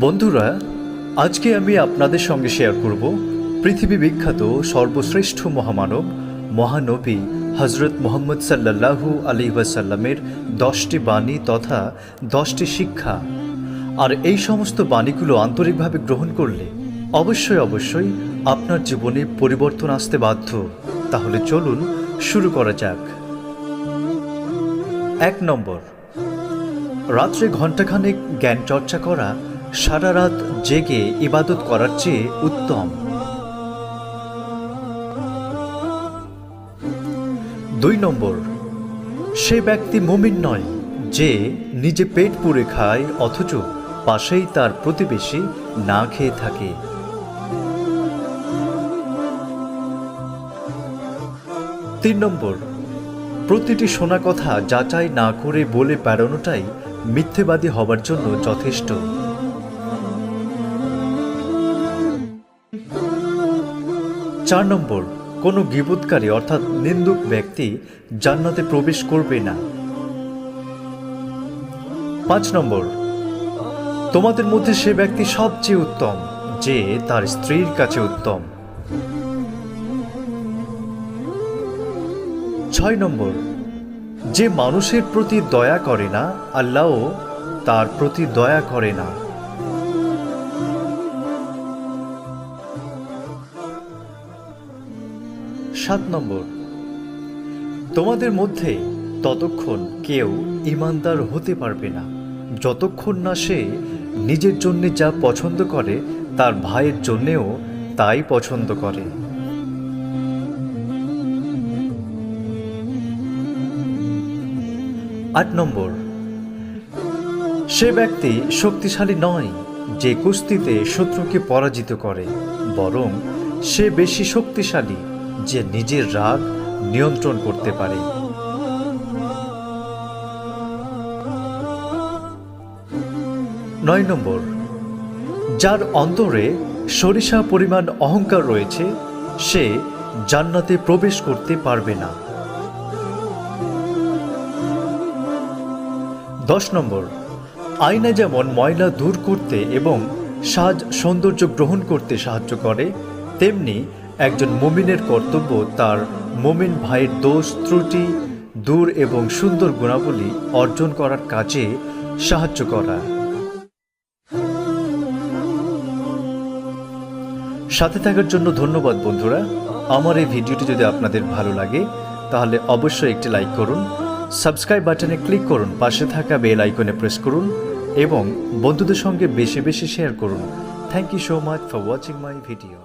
বন্ধুরা, আজকে আমি আপনাদের সঙ্গে শেয়ার করব পৃথিবী বিখ্যাত সর্বশ্রেষ্ঠ মহামানব মহানবী হজরত মুহাম্মদ সাল্লাল্লাহু আলাইহি ওয়াসাল্লামের 10টি বাণী তথা 10টি শিক্ষা। আর এই সমস্ত বাণীগুলো আন্তরিকভাবে গ্রহণ করলে অবশ্যই আপনার জীবনে পরিবর্তন আসতে বাধ্য। তাহলে চলুন শুরু করা যাক। 1 নম্বর, রাত্রে ঘণ্টাখানেক জ্ঞান চর্চা করা সারা রাত জেগে ইবাদত করার চেয়ে উত্তম। 2 নম্বর, সে ব্যক্তি মুমিন নয় যে নিজে পেট পুরে খায় অথচ পাশেই তার প্রতিবেশী না খেয়ে থাকে। 3 নম্বর, প্রতিটি শোনা কথা যাচাই না করে বলে বেড়ানোটাই মিথ্যেবাদী হবার জন্য যথেষ্ট। 4 নম্বর, কোনো গীবতকারী অর্থাৎ নিন্দুক ব্যক্তি জান্নাতে প্রবেশ করবে না। 5 নম্বর, তোমাদের মধ্যে সে ব্যক্তি সবচেয়ে উত্তম যে তার স্ত্রীর কাছে উত্তম। 6 নম্বর, যে মানুষের প্রতি দয়া করে না আল্লাহও তার প্রতি দয়া করে না। 7 নম্বর, তোমাদের মধ্যে ততক্ষণ কেউ ঈমানদার হতে পারবে না যতক্ষণ না সে নিজের জন্য যা পছন্দ করে তার ভাইয়ের জন্যেও তাই পছন্দ করে। 8 নম্বর, সে ব্যক্তি শক্তিশালী নয় যে কুস্তিতে শত্রুকে পরাজিত করে, বরং সে বেশি শক্তিশালী যে নিজের রাগ নিয়ন্ত্রণ করতে পারে। 9 নম্বর, যার অন্তরে সরিষা পরিমাণ অহংকার রয়েছে সে জান্নাতে প্রবেশ করতে পারবে না। 10 নম্বর, আয়না যেমন ময়লা দূর করতে এবং সাজ সৌন্দর্য গ্রহণ করতে সাহায্য করে, তেমনি একজন মুমিনের কর্তব্য তার মুমিন ভাইয়ের দোষ ত্রুটি দূর এবং সুন্দর গুণাবলী অর্জন করার কাজে সাহায্য করা। সাথে থাকার জন্য ধন্যবাদ বন্ধুরা। আমার এই ভিডিওটি যদি আপনাদের ভালো লাগে তাহলে অবশ্যই একটি লাইক করুন, সাবস্ক্রাইব বাটনে ক্লিক করুন, পাশে থাকা বেল আইকনে প্রেস করুন এবং বন্ধুদের সঙ্গে বেশি বেশি শেয়ার করুন। Thank you so much for watching my video.